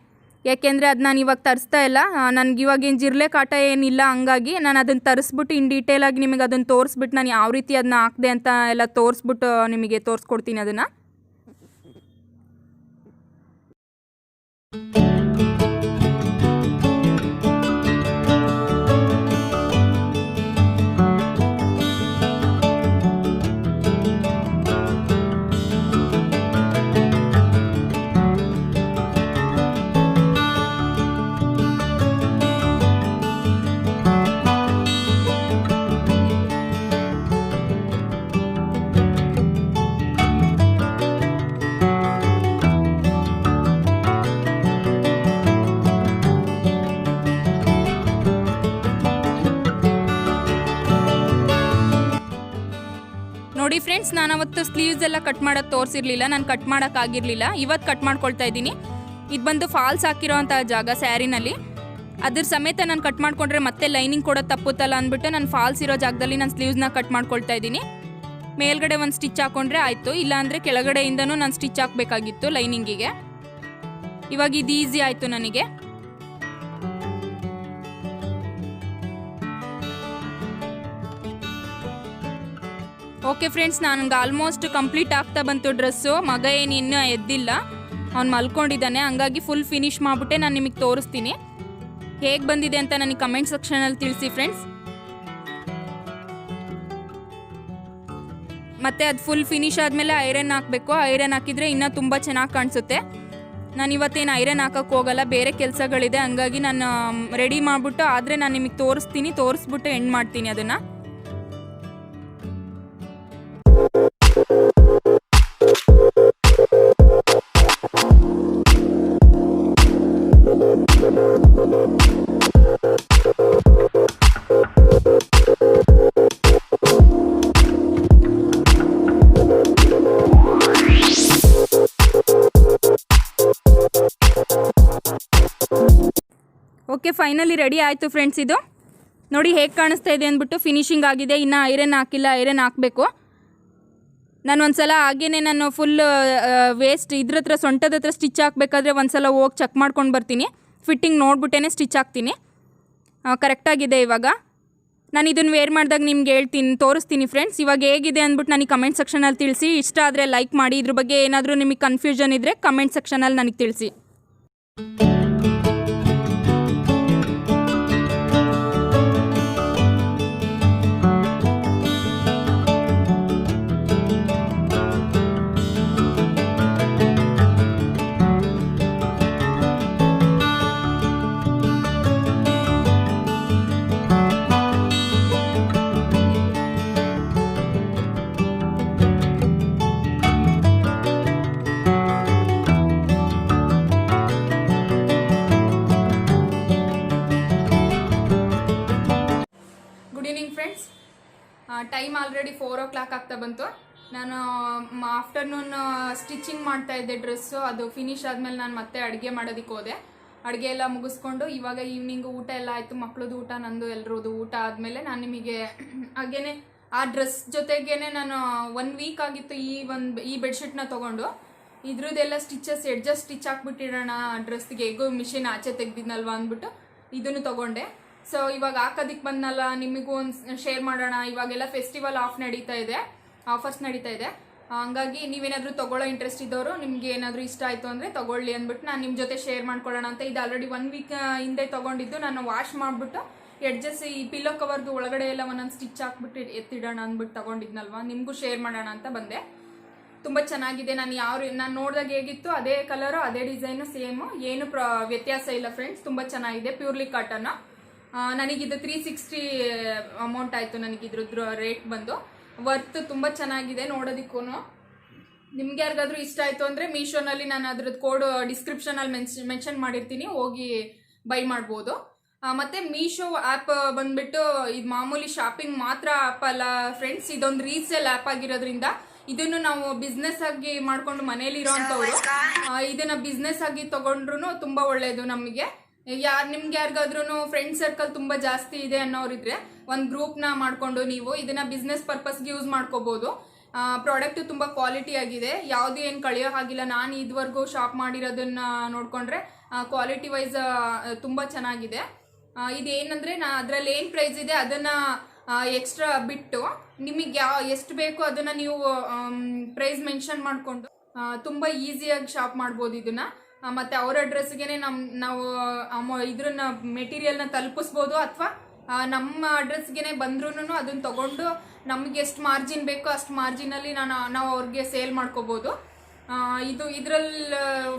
ಯಾಕೆಂದರೆ ಅದು ನಾನು ಇವಾಗ ತರಿಸ್ತಾ ಇಲ್ಲ. ನನಗೆ ಇವಾಗೇನು ಜಿರಳೆ ಕಾಟ ಏನಿಲ್ಲ. ಹಂಗಾಗಿ ನಾನು ಅದನ್ನು ತರಿಸ್ಬಿಟ್ಟು ಇನ್ ಡೀಟೇಲಾಗಿ ನಿಮಗೆ ಅದನ್ನು ತೋರಿಸ್ಬಿಟ್ಟು ನಾನು ಯಾವ ರೀತಿ ಅದನ್ನ ಹಾಕಿದೆ ಅಂತ ಎಲ್ಲ ತೋರಿಸ್ಬಿಟ್ಟು ನಿಮಗೆ ತೋರಿಸ್ಕೊಡ್ತೀನಿ ಅದನ್ನು. ನೋಡಿ ಫ್ರೆಂಡ್ಸ್, ನಾನು ಅವತ್ತು ಸ್ಲೀವ್ಸ್ ಎಲ್ಲ ಕಟ್ ಮಾಡೋಕ್ಕೆ ತೋರಿಸಿರಲಿಲ್ಲ. ನಾನು ಕಟ್ ಮಾಡೋಕ್ಕಾಗಿರಲಿಲ್ಲ. ಇವತ್ತು ಕಟ್ ಮಾಡ್ಕೊಳ್ತಾ ಇದ್ದೀನಿ. ಇದು ಬಂದು ಫಾಲ್ಸ್ ಹಾಕಿರೋವಂಥ ಜಾಗ ಸ್ಯಾರಿನಲ್ಲಿ. ಅದ್ರ ಸಮೇತ ನಾನು ಕಟ್ ಮಾಡ್ಕೊಂಡ್ರೆ ಮತ್ತೆ ಲೈನಿಂಗ್ ಕೊಡೋದು ತಪ್ಪುತ್ತಲ್ಲ ಅಂದ್ಬಿಟ್ಟು ನಾನು ಫಾಲ್ಸ್ ಇರೋ ಜಾಗದಲ್ಲಿ ನಾನು ಸ್ಲೀವ್ಸ್ನ ಕಟ್ ಮಾಡ್ಕೊಳ್ತಾ ಇದ್ದೀನಿ. ಮೇಲ್ಗಡೆ ಒಂದು ಸ್ಟಿಚ್ ಹಾಕೊಂಡ್ರೆ ಆಯಿತು, ಇಲ್ಲಾಂದರೆ ಕೆಳಗಡೆಯಿಂದನೂ ನಾನು ಸ್ಟಿಚ್ ಹಾಕಬೇಕಾಗಿತ್ತು ಲೈನಿಂಗಿಗೆ. ಇವಾಗ ಇದು ಈಸಿ ಆಯಿತು ನನಗೆ. ಓಕೆ ಫ್ರೆಂಡ್ಸ್, ನನಗೆ ಆಲ್ಮೋಸ್ಟ್ ಕಂಪ್ಲೀಟ್ ಆಗ್ತಾ ಬಂತು ಡ್ರೆಸ್ಸು. ಮಗ ಏನು ಇನ್ನೂ ಎದ್ದಿಲ್ಲ, ಅವ್ನು ಮಲ್ಕೊಂಡಿದ್ದಾನೆ. ಹಂಗಾಗಿ ಫುಲ್ ಫಿನಿಶ್ ಮಾಡಿಬಿಟ್ಟೆ ನಾನು ನಿಮಗೆ ತೋರಿಸ್ತೀನಿ. ಹೇಗೆ ಬಂದಿದೆ ಅಂತ ನನಗೆ ಕಮೆಂಟ್ ಸೆಕ್ಷನಲ್ಲಿ ತಿಳಿಸಿ ಫ್ರೆಂಡ್ಸ್. ಮತ್ತು ಅದು ಫುಲ್ ಫಿನಿಶ್ ಆದಮೇಲೆ ಐರನ್ ಹಾಕಬೇಕು. ಐರನ್ ಹಾಕಿದರೆ ಇನ್ನೂ ತುಂಬ ಚೆನ್ನಾಗಿ ಕಾಣಿಸುತ್ತೆ. ನಾನು ಇವತ್ತೇನು ಐರನ್ ಹಾಕೋಕ್ಕೆ ಹೋಗಲ್ಲ, ಬೇರೆ ಕೆಲಸಗಳಿದೆ. ಹಂಗಾಗಿ ನಾನು ರೆಡಿ ಮಾಡಿಬಿಟ್ಟು ಆದರೆ ನಾನು ನಿಮಗೆ ತೋರಿಸ್ತೀನಿ, ತೋರಿಸ್ಬಿಟ್ಟು ಎಂಡ್ ಮಾಡ್ತೀನಿ ಅದನ್ನು. ಓಕೆ, ಫೈನಲಿ ರೆಡಿ ಆಯಿತು ಫ್ರೆಂಡ್ಸ್. ಇದು ನೋಡಿ ಹೇಗೆ ಕಾಣಿಸ್ತಾ ಇದೆ ಅಂದ್ಬಿಟ್ಟು. ಫಿನಿಶಿಂಗ್ ಆಗಿದೆ, ಇನ್ನು ಐರನ್ ಹಾಕಿಲ್ಲ, ಐರನ್ ಹಾಕಬೇಕು. ನಾನು ಒಂದು ಸಲ ಹಾಗೇ ನಾನು ಫುಲ್ ವೇಸ್ಟ್ ಇದ್ರ ಹತ್ರ ಸೊಂಟದ ಹತ್ರ ಸ್ಟಿಚ್ ಹಾಕಬೇಕಾದ್ರೆ ಒಂದು ಸಲ ಹೋಗಿ ಚೆಕ್ ಮಾಡ್ಕೊಂಡು ಬರ್ತೀನಿ. ಫಿಟ್ಟಿಂಗ್ ನೋಡ್ಬಿಟ್ಟೇ ಸ್ಟಿಚ್ ಹಾಕ್ತೀನಿ. ಕರೆಕ್ಟಾಗಿದೆ. ಇವಾಗ ನಾನು ಇದನ್ನು ವೇರ್ ಮಾಡಿದಾಗ ನಿಮ್ಗೆ ಹೇಳ್ತೀನಿ, ತೋರಿಸ್ತೀನಿ ಫ್ರೆಂಡ್ಸ್. ಇವಾಗ ಹೇಗಿದೆ ಅಂದ್ಬಿಟ್ಟು ನನಗೆ ಕಮೆಂಟ್ ಸೆಕ್ಷನಲ್ಲಿ ತಿಳಿಸಿ. ಇಷ್ಟ ಆದರೆ ಲೈಕ್ ಮಾಡಿ. ಇದ್ರ ಬಗ್ಗೆ ಏನಾದರೂ ನಿಮಗೆ ಕನ್ಫ್ಯೂಷನ್ ಇದ್ದರೆ ಕಮೆಂಟ್ ಸೆಕ್ಷನಲ್ಲಿ ನನಗೆ ತಿಳಿಸಿ. ಟೈಮ್ ಆಲ್ರೆಡಿ 4 o'clock ಆಗ್ತಾ ಬಂತು. ನಾನು ಆಫ್ಟರ್ನೂನ್ ಸ್ಟಿಚಿಂಗ್ ಮಾಡ್ತಾ ಇದ್ದೆ ಡ್ರೆಸ್ಸು. ಅದು ಫಿನಿಶ್ ಆದಮೇಲೆ ನಾನು ಮತ್ತೆ ಅಡುಗೆ ಮಾಡೋದಕ್ಕೆ ಹೋದೆ. ಅಡುಗೆ ಎಲ್ಲ ಮುಗಿಸ್ಕೊಂಡು ಇವಾಗ ಈವ್ನಿಂಗು ಊಟ ಎಲ್ಲ ಆಯಿತು. ಮಕ್ಕಳದು ಊಟ, ನಂದು ಎಲ್ಲರದು ಊಟ ಆದಮೇಲೆ ನಾನು ನಿಮಗೆ ಹಾಗೇ ಆ ಡ್ರೆಸ್ ಜೊತೆಗೇ ನಾನು 1 week ಆಗಿತ್ತು ಈ ಬೆಡ್ಶೀಟ್ನ ತೊಗೊಂಡು ಇದ್ರದ್ದೆಲ್ಲ ಸ್ಟಿಚಸ್ ಎಡ್ಜಸ್ಟ್ ಸ್ಟಿಚ್ ಹಾಕ್ಬಿಟ್ಟಿಡೋಣ ಡ್ರೆಸ್ಗೆ. ಹೇಗೋ ಮಿಷಿನ್ ಆಚೆ ತೆಗ್ದಿದ್ನಲ್ವ ಅಂದ್ಬಿಟ್ಟು ಇದನ್ನು ತೊಗೊಂಡೆ. ಸೊ ಇವಾಗ ಹಾಕೋದಕ್ಕೆ ಬಂದಲ್ಲ, ನಿಮಗೂ ಒಂದು ಶೇರ್ ಮಾಡೋಣ. ಇವಾಗೆಲ್ಲ ಫೆಸ್ಟಿವಲ್ ಆಫರ್ಸ್ ನಡೀತಾ ಇದೆ. ಹಂಗಾಗಿ ನೀವೇನಾದರೂ ತೊಗೊಳ್ಳೋ ಇಂಟ್ರೆಸ್ಟ್ ಇದ್ದವರು, ನಿಮ್ಗೆ ಏನಾದರೂ ಇಷ್ಟ ಆಯಿತು ಅಂದರೆ ತೊಗೊಳ್ಳಿ ಅಂದ್ಬಿಟ್ಟು ನಾನು ನಿಮ್ಮ ಜೊತೆ ಶೇರ್ ಮಾಡ್ಕೊಳ್ಳೋಣ ಅಂತ. ಇದು ಆಲ್ರೆಡಿ 1 week ಹಿಂದೆ ತೊಗೊಂಡಿದ್ದು. ನಾನು ವಾಶ್ ಮಾಡಿಬಿಟ್ಟು ಎಡ್ಜಸ್ ಈ ಪಿಲ್ಲೋ ಕವರ್ದು ಒಳಗಡೆ ಎಲ್ಲ ಒಂದೊಂದು ಸ್ಟಿಚ್ ಹಾಕ್ಬಿಟ್ಟು ಎತ್ತಿಡೋಣ ಅಂದ್ಬಿಟ್ಟು ತೊಗೊಂಡಿದ್ನಲ್ವ, ನಿಮಗೂ ಶೇರ್ ಮಾಡೋಣ ಅಂತ ಬಂದೆ. ತುಂಬ ಚೆನ್ನಾಗಿದೆ. ನಾನು ನೋಡಿದಾಗ ಹೇಗಿತ್ತು ಅದೇ ಕಲರು, ಅದೇ ಡಿಸೈನು, ಸೇಮು, ಏನು ವ್ಯತ್ಯಾಸ ಇಲ್ಲ ಫ್ರೆಂಡ್ಸ್. ತುಂಬ ಚೆನ್ನಾಗಿದೆ. Purely cotton. ನನಗಿದು 360 ಅಮೌಂಟ್ ಆಯಿತು. ನನಗಿದ್ರದ್ದು ರೇಟ್ ಬಂದು ವರ್ತ್ ತುಂಬ ಚೆನ್ನಾಗಿದೆ ನೋಡೋದಕ್ಕೂ. ನಿಮ್ಗೆ ಯಾರಿಗಾದ್ರೂ ಇಷ್ಟ ಆಯಿತು ಅಂದರೆ ಮೀಶೋನಲ್ಲಿ ನಾನು ಅದ್ರದ್ದು ಕೋಡ್ ಡಿಸ್ಕ್ರಿಪ್ಷನಲ್ಲಿ ಮೆನ್ಷನ್ ಮಾಡಿರ್ತೀನಿ, ಹೋಗಿ ಬೈ ಮಾಡ್ಬೋದು. ಮತ್ತು ಮೀಶೋ ಆ್ಯಪ್ ಬಂದುಬಿಟ್ಟು ಇದು ಮಾಮೂಲಿ ಶಾಪಿಂಗ್ ಮಾತ್ರ ಆ್ಯಪ್ ಅಲ್ಲ ಫ್ರೆಂಡ್ಸ್. ಇದೊಂದು ರೀಸೇಲ್ ಆ್ಯಪ್ ಆಗಿರೋದ್ರಿಂದ ಇದನ್ನು ನಾವು ಬಿಸ್ನೆಸ್ ಆಗಿ ಮಾಡ್ಕೊಂಡು ಮನೇಲಿರೋ ಅಂಥವ್ರು ಇದನ್ನು ಬಿಸ್ನೆಸ್ ಆಗಿ ತೊಗೊಂಡ್ರು ತುಂಬ ಒಳ್ಳೆಯದು ನಮಗೆ. ನಿಮ್ಗೆ ಯಾರಿಗಾದ್ರೂ ಫ್ರೆಂಡ್ ಸರ್ಕಲ್ ತುಂಬ ಜಾಸ್ತಿ ಇದೆ ಅನ್ನೋರಿದ್ರೆ ಒಂದು ಗ್ರೂಪ್ನ ಮಾಡಿಕೊಂಡು ನೀವು ಇದನ್ನು ಬಿಸ್ನೆಸ್ ಪರ್ಪಸ್ಗೆ ಯೂಸ್ ಮಾಡ್ಕೋಬೋದು. ಪ್ರಾಡಕ್ಟು ತುಂಬ ಕ್ವಾಲಿಟಿ ಆಗಿದೆ, ಯಾವುದೇ ಏನು ಕಳೆಯೋ ಹಾಗಿಲ್ಲ. ನಾನು ಇದುವರೆಗೂ ಶಾಪ್ ಮಾಡಿರೋದನ್ನ ನೋಡಿಕೊಂಡ್ರೆ ಕ್ವಾಲಿಟಿ ವೈಸ್ ತುಂಬ ಚೆನ್ನಾಗಿದೆ. ಇದೇನಂದರೆ ಅದರಲ್ಲಿ ಏನು ಪ್ರೈಸ್ ಇದೆ ಅದನ್ನು ಎಕ್ಸ್ಟ್ರಾ ಬಿಟ್ಟು ನಿಮಗೆ ಎಷ್ಟು ಬೇಕೋ ಅದನ್ನು ನೀವು ಪ್ರೈಸ್ ಮೆನ್ಷನ್ ಮಾಡಿಕೊಂಡು ತುಂಬ ಈಸಿಯಾಗಿ ಶಾಪ್ ಮಾಡ್ಬೋದು ಇದನ್ನು. ಮತ್ತು ಅವರ ಅಡ್ರೆಸ್ಗೆ ನಾವು ಇದ್ರನ್ನ ಮೆಟೀರಿಯಲ್ನ ತಲುಪಿಸ್ಬೋದು. ಅಥವಾ ನಮ್ಮ ಅಡ್ರೆಸ್ಗೆ ಬಂದ್ರೂ ಅದನ್ನು ತೊಗೊಂಡು ನಮಗೆ ಎಷ್ಟು ಮಾರ್ಜಿನ್ ಬೇಕೋ ಅಷ್ಟು ಮಾರ್ಜಿನಲ್ಲಿ ನಾವು ಅವ್ರಿಗೆ ಸೇಲ್ ಮಾಡ್ಕೋಬೋದು. ಇದರಲ್ಲಿ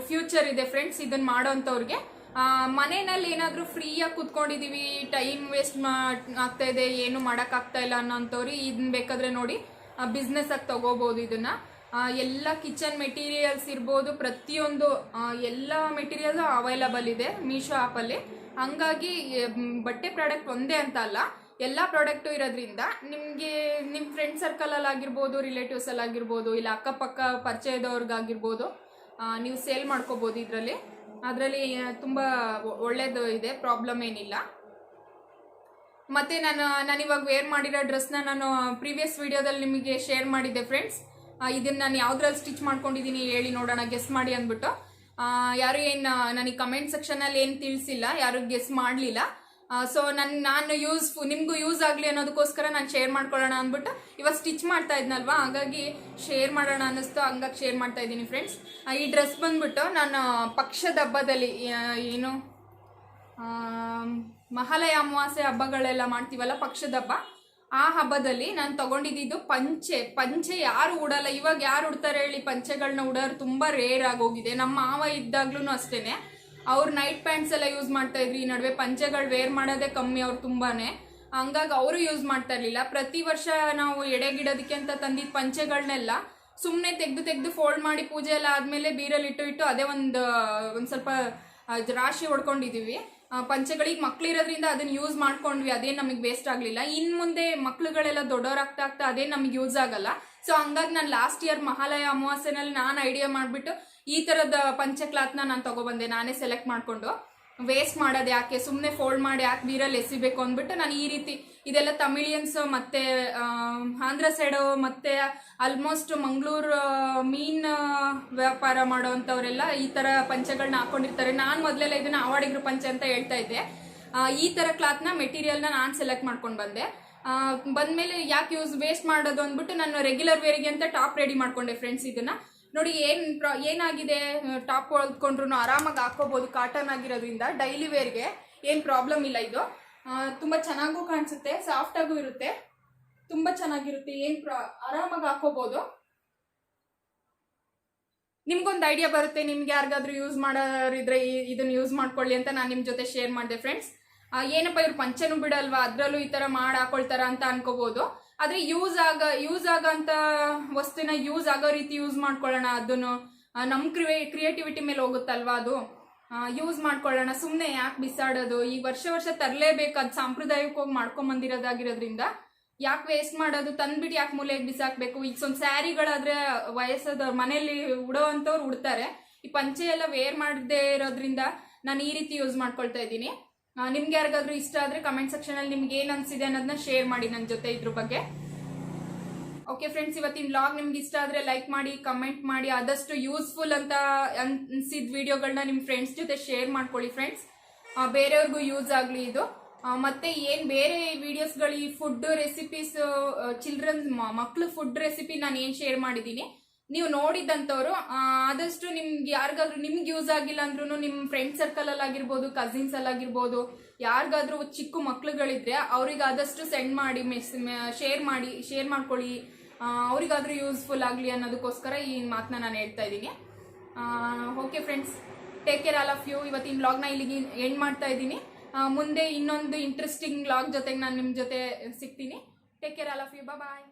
ಫ್ಯೂಚರ್ ಇದೆ ಫ್ರೆಂಡ್ಸ್ ಇದನ್ನು ಮಾಡೋ ಅಂಥವ್ರಿಗೆ. ಮನೆಯಲ್ಲಿ ಏನಾದರೂ ಫ್ರೀಯಾಗಿ ಕೂತ್ಕೊಂಡಿದ್ದೀವಿ, ಟೈಮ್ ವೇಸ್ಟ್ ಆಗ್ತಾ ಇದೆ, ಏನು ಮಾಡೋಕ್ಕಾಗ್ತಾ ಇಲ್ಲ ಅನ್ನೋಂಥವ್ರು ಇದನ್ನ ಬೇಕಾದರೆ ನೋಡಿ ಬಿಸ್ನೆಸ್ ಆಗಿ ತೊಗೋಬೋದು. ಇದನ್ನು ಎಲ್ಲ ಕಿಚನ್ ಮೆಟೀರಿಯಲ್ಸ್ ಇರ್ಬೋದು, ಪ್ರತಿಯೊಂದು ಎಲ್ಲ ಮೆಟೀರಿಯಲ್ಸು ಅವೈಲಬಲ್ ಇದೆ ಮೀಶೋ ಆ್ಯಪಲ್ಲಿ. ಹಂಗಾಗಿ ಬಟ್ಟೆ ಪ್ರಾಡಕ್ಟ್ ಒಂದೇ ಅಂತ ಅಲ್ಲ, ಎಲ್ಲ ಪ್ರಾಡಕ್ಟು ಇರೋದ್ರಿಂದ ನಿಮಗೆ ನಿಮ್ಮ ಫ್ರೆಂಡ್ ಸರ್ಕಲಲ್ಲಾಗಿರ್ಬೋದು, ರಿಲೇಟಿವ್ಸಲ್ಲಾಗಿರ್ಬೋದು, ಇಲ್ಲ ಅಕ್ಕಪಕ್ಕ ಪರಿಚಯದವ್ರಿಗಾಗಿರ್ಬೋದು ನೀವು ಸೇಲ್ ಮಾಡ್ಕೋಬೋದು ಇದರಲ್ಲಿ. ಅದರಲ್ಲಿ ತುಂಬ ಒಳ್ಳೇದು ಇದೆ, ಪ್ರಾಬ್ಲಮ್ ಏನಿಲ್ಲ. ಮತ್ತು ನಾನಿವಾಗ ವೇರ್ ಮಾಡಿರೋ ಡ್ರೆಸ್ನ ನಾನು ಪ್ರೀವಿಯಸ್ ವಿಡಿಯೋದಲ್ಲಿ ನಿಮಗೆ ಶೇರ್ ಮಾಡಿದ್ದೆ ಫ್ರೆಂಡ್ಸ್. ಇದನ್ನು ನಾನು ಯಾವುದ್ರಲ್ಲಿ ಸ್ಟಿಚ್ ಮಾಡ್ಕೊಂಡಿದ್ದೀನಿ ಹೇಳಿ ನೋಡೋಣ, ಗೆಸ್ ಮಾಡಿ ಅಂದ್ಬಿಟ್ಟು. ಯಾರು ಏನು ನನಗೆ ಕಮೆಂಟ್ ಸೆಕ್ಷನಲ್ಲಿ ಏನು ತಿಳಿಸಿಲ್ಲ, ಯಾರು ಗೆಸ್ ಮಾಡಲಿಲ್ಲ. ಸೊ ನಾನು ನಿಮಗೂ ಯೂಸ್ ಆಗಲಿ ಅನ್ನೋದಕ್ಕೋಸ್ಕರ ನಾನು ಶೇರ್ ಮಾಡ್ಕೊಳ್ಳೋಣ ಅಂದ್ಬಿಟ್ಟು ಇವಾಗ ಸ್ಟಿಚ್ ಮಾಡ್ತಾ ಇದ್ನಲ್ವಾ, ಹಾಗಾಗಿ ಶೇರ್ ಮಾಡೋಣ ಅನ್ನಿಸ್ತು, ಹಂಗಾಗಿ ಶೇರ್ ಮಾಡ್ತಾ ಇದ್ದೀನಿ ಫ್ರೆಂಡ್ಸ್. ಈ ಡ್ರೆಸ್ ಬಂದ್ಬಿಟ್ಟು ನಾನು ಪಕ್ಷದ ಹಬ್ಬದಲ್ಲಿ ಏನು ಮಹಾಲಯ ಅಮಾವಾಸ್ಯೆ ಹಬ್ಬಗಳೆಲ್ಲ ಮಾಡ್ತೀವಲ್ಲ, ಪಕ್ಷದ ಹಬ್ಬ, ಆ ಹಬ್ಬದಲ್ಲಿ ನಾನು ತಗೊಂಡಿದ್ದು ಪಂಚೆ ಯಾರು ಉಡಲ್ಲ. ಇವಾಗ ಯಾರು ಉಡ್ತಾರೆ ಹೇಳಿ? ಪಂಚೆಗಳನ್ನ ಉಡೋರು ತುಂಬ ರೇರ್ ಆಗೋಗಿದೆ. ನಮ್ಮ ಮಾವ ಇದ್ದಾಗ್ಲೂ ಅಷ್ಟೇನೆ, ಅವ್ರು ನೈಟ್ ಪ್ಯಾಂಟ್ಸ್ ಎಲ್ಲ ಯೂಸ್ ಮಾಡ್ತಾ ಇದ್ರು. ಈ ನಡುವೆ ಪಂಚೆಗಳು ವೇರ್ ಮಾಡೋದೇ ಕಮ್ಮಿ ಅವ್ರು ತುಂಬಾನೇ, ಹಂಗಾಗಿ ಅವರು ಯೂಸ್ ಮಾಡ್ತಾ ಇರಲಿಲ್ಲ. ಪ್ರತಿ ವರ್ಷ ನಾವು ಎಡೆಗಿಡೋದಕ್ಕೆ ಅಂತ ತಂದಿದ್ದ ಪಂಚೆಗಳನ್ನೆಲ್ಲ ಸುಮ್ಮನೆ ತೆಗೆದು ಫೋಲ್ಡ್ ಮಾಡಿ ಪೂಜೆ ಎಲ್ಲ ಆದಮೇಲೆ ಬೀರಲ್ಲಿ ಇಟ್ಟು ಅದೇ ಒಂದು ಸ್ವಲ್ಪ ರಾಶಿ ಹೊಡ್ಕೊಂಡಿದ್ದೀವಿ. ಪಂಚೆಗಳಿಗೆ ಮಕ್ಳಿರೋದ್ರಿಂದ ಅದನ್ನ ಯೂಸ್ ಮಾಡ್ಕೊಂಡ್ವಿ, ಅದೇ ನಮಗೆ ವೇಸ್ಟ್ ಆಗಲಿಲ್ಲ. ಇನ್ನು ಮುಂದೆ ಮಕ್ಳುಗಳೆಲ್ಲ ದೊಡ್ಡವರಾಗ್ತಾ ಅದೇ ನಮಗೆ ಯೂಸ್ ಆಗಲ್ಲ. ಸೊ ಹಂಗಾಗಿ ನಾನು ಲಾಸ್ಟ್ ಇಯರ್ ಮಹಾಲಯ ಅಮಾವಾಸ್ಯೆನಲ್ಲಿ ನಾನು ಐಡಿಯಾ ಮಾಡಿಬಿಟ್ಟು ಈ ಥರದ ಪಂಚೆ ಕ್ಲಾತ್ನ ನಾನು ತಗೊಬಂದೆ, ನಾನೇ ಸೆಲೆಕ್ಟ್ ಮಾಡಿಕೊಂಡು. ವೇಸ್ಟ್ ಮಾಡೋದು ಯಾಕೆ, ಸುಮ್ಮನೆ ಫೋಲ್ಡ್ ಮಾಡಿ ಯಾಕೆ ಬೀರಲ್ಲಿ ಎಸಿಬೇಕು ಅಂದ್ಬಿಟ್ಟು ನಾನು ಈ ರೀತಿ, ಇದೆಲ್ಲ ತಮಿಳಿಯನ್ಸ್ ಮತ್ತು ಆಂಧ್ರ ಸೈಡು ಮತ್ತು ಆಲ್ಮೋಸ್ಟ್ ಮಂಗಳೂರು ಮೀನು ವ್ಯಾಪಾರ ಮಾಡೋವಂಥವರೆಲ್ಲ ಈ ಥರ ಪಂಚೆಗಳನ್ನ ಹಾಕೊಂಡಿರ್ತಾರೆ. ನಾನು ಮೊದಲೆಲ್ಲ ಇದನ್ನು ಆವಾಡಿಗರು ಪಂಚೆ ಅಂತ ಹೇಳ್ತಾ ಇದ್ದೆ. ಈ ಥರ ಕ್ಲಾತ್ನ ಮೆಟೀರಿಯಲ್ನ ನಾನು ಸೆಲೆಕ್ಟ್ ಮಾಡ್ಕೊಂಡು ಬಂದಮೇಲೆ ಯಾಕೆ ವೇಸ್ಟ್ ಮಾಡೋದು ಅಂದ್ಬಿಟ್ಟು ನಾನು ರೆಗ್ಯುಲರ್ ವೇರಿಗೆ ಅಂತ ಟಾಪ್ ರೆಡಿ ಮಾಡ್ಕೊಂಡೆ ಫ್ರೆಂಡ್ಸ್. ಇದನ್ನು ನೋಡಿ ಏನಾಗಿದೆ, ಟಾಪ್ ಹೊಲ್ಕೊಂಡ್ರು ಆರಾಮಾಗಿ ಹಾಕೋಬೋದು, ಕಾಟನ್ ಆಗಿರೋದ್ರಿಂದ ಡೈಲಿ ವೇರ್ಗೆ ಏನು ಪ್ರಾಬ್ಲಮ್ ಇಲ್ಲ. ಇದು ತುಂಬ ಚೆನ್ನಾಗೂ ಕಾಣಿಸುತ್ತೆ, ಸಾಫ್ಟಾಗೂ ಇರುತ್ತೆ, ತುಂಬ ಚೆನ್ನಾಗಿರುತ್ತೆ, ಆರಾಮಾಗಿ ಹಾಕೋಬೋದು. ನಿಮ್ಗೊಂದು ಐಡಿಯಾ ಬರುತ್ತೆ, ನಿಮ್ಗೆ ಯಾರಿಗಾದ್ರೂ ಯೂಸ್ ಮಾಡೋರಿದ್ರೆ ಇದನ್ನು ಯೂಸ್ ಮಾಡ್ಕೊಳ್ಳಿ ಅಂತ ನಾನು ನಿಮ್ಮ ಜೊತೆ ಶೇರ್ ಮಾಡಿದೆ ಫ್ರೆಂಡ್ಸ್. ಏನಪ್ಪ ಇವ್ರು ಪಂಚೆನೂ ಬಿಡಲ್ವಾ, ಅದರಲ್ಲೂ ಈ ಥರ ಮಾಡಿ ಹಾಕೊಳ್ತಾರ ಅಂತ ಅನ್ಕೋಬೋದು. ಆದರೆ ಯೂಸ್ ಆಗಂತ ವಸ್ತುನ ಯೂಸ್ ಆಗೋ ರೀತಿ ಯೂಸ್ ಮಾಡ್ಕೊಳ್ಳೋಣ, ಅದನ್ನು ನಮ್ಮ ಕ್ರಿಯೇಟಿವಿಟಿ ಮೇಲೆ ಹೋಗುತ್ತಲ್ವಾ, ಅದು ಯೂಸ್ ಮಾಡ್ಕೊಳ್ಳೋಣ. ಸುಮ್ಮನೆ ಯಾಕೆ ಬಿಸಾಡೋದು, ಈ ವರ್ಷ ತರಲೇಬೇಕು, ಅದು ಸಾಂಪ್ರದಾಯಿಕವಾಗಿ ಮಾಡ್ಕೊಂಬಂದಿರೋದಾಗಿರೋದ್ರಿಂದ ಯಾಕೆ ವೇಸ್ಟ್ ಮಾಡೋದು, ತಂದ್ಬಿಟ್ಟು ಯಾಕೆ ಮೂಲೆಗೆ ಬಿಸಾಕಬೇಕು. ಈಗ ಸ್ವಲ್ಪ ಸ್ಯಾರಿಗಳಾದರೆ ವಯಸ್ಸಾದವ್ರು ಮನೇಲಿ ಉಡೋವಂಥವ್ರು ಉಡ್ತಾರೆ, ಈ ಪಂಚೆ ಎಲ್ಲ ವೇರ್ ಮಾಡದೇ ಇರೋದ್ರಿಂದ ನಾನು ಈ ರೀತಿ ಯೂಸ್ ಮಾಡ್ಕೊಳ್ತಾ ಇದ್ದೀನಿ. ನಿಮ್ಗೆ ಯಾರಿಗಾದ್ರೂ ಇಷ್ಟ ಆದರೆ ಕಮೆಂಟ್ ಸೆಕ್ಷನಲ್ಲಿ ನಿಮ್ಗೆ ಏನು ಅನಿಸಿದೆ ಅನ್ನೋದನ್ನ ಶೇರ್ ಮಾಡಿ ನನ್ನ ಜೊತೆ ಇದ್ರ ಬಗ್ಗೆ. ಓಕೆ ಫ್ರೆಂಡ್ಸ್, ಇವತ್ತಿನ ವ್ಲಾಗ್ ನಿಮ್ಗೆ ಇಷ್ಟ ಆದರೆ ಲೈಕ್ ಮಾಡಿ, ಕಮೆಂಟ್ ಮಾಡಿ, ಆದಷ್ಟು ಯೂಸ್ಫುಲ್ ಅಂತ ಅನಿಸಿದ ವಿಡಿಯೋಗಳನ್ನ ನಿಮ್ಮ ಫ್ರೆಂಡ್ಸ್ ಜೊತೆ ಶೇರ್ ಮಾಡ್ಕೊಳ್ಳಿ ಫ್ರೆಂಡ್ಸ್, ಬೇರೆಯವ್ರಿಗೂ ಯೂಸ್ ಆಗಲಿ ಇದು. ಮತ್ತೆ ಏನು ಬೇರೆ ವಿಡಿಯೋಸ್ಗಳು, ಈ ಫುಡ್ ರೆಸಿಪೀಸ್, ಚಿಲ್ಡ್ರನ್ಸ್ ಮಕ್ಕಳು ಫುಡ್ ರೆಸಿಪಿ ನಾನು ಏನು ಶೇರ್ ಮಾಡಿದ್ದೀನಿ, ನೀವು ನೋಡಿದಂಥವ್ರು ಆದಷ್ಟು ನಿಮ್ಗೆ ಯಾರಿಗಾದ್ರೂ ನಿಮ್ಗೆ ಯೂಸ್ ಆಗಿಲ್ಲ ಅಂದ್ರೂ ನಿಮ್ಮ ಫ್ರೆಂಡ್ ಸರ್ಕಲಲ್ಲಿ ಆಗಿರ್ಬೋದು, ಕಸಿನ್ಸಲ್ಲಾಗಿರ್ಬೋದು, ಯಾರಿಗಾದ್ರೂ ಚಿಕ್ಕ ಮಕ್ಳುಗಳಿದ್ರೆ ಅವ್ರಿಗೆ ಆದಷ್ಟು ಸೆಂಡ್ ಮಾಡಿ, ಶೇರ್ ಮಾಡ್ಕೊಳ್ಳಿ, ಅವ್ರಿಗಾದ್ರೂ ಯೂಸ್ಫುಲ್ ಆಗಲಿ ಅನ್ನೋದಕ್ಕೋಸ್ಕರ ಈ ಮಾತನ್ನ ನಾನು ಹೇಳ್ತಾ ಇದ್ದೀನಿ. Okay friends, take care all of you. ಇವತ್ತಿನ ವ್ಲಾಗ್ನ ಇಲ್ಲಿಗೆ ಎಂಡ್ ಮಾಡ್ತಾ ಇದ್ದೀನಿ. ಮುಂದೆ ಇನ್ನೊಂದು ಇಂಟ್ರೆಸ್ಟಿಂಗ್ ವ್ಲಾಗ್ ಜೊತೆಗೆ ನಾನು ನಿಮ್ಮ ಜೊತೆ ಸಿಗ್ತೀನಿ. Take care all of you, bye.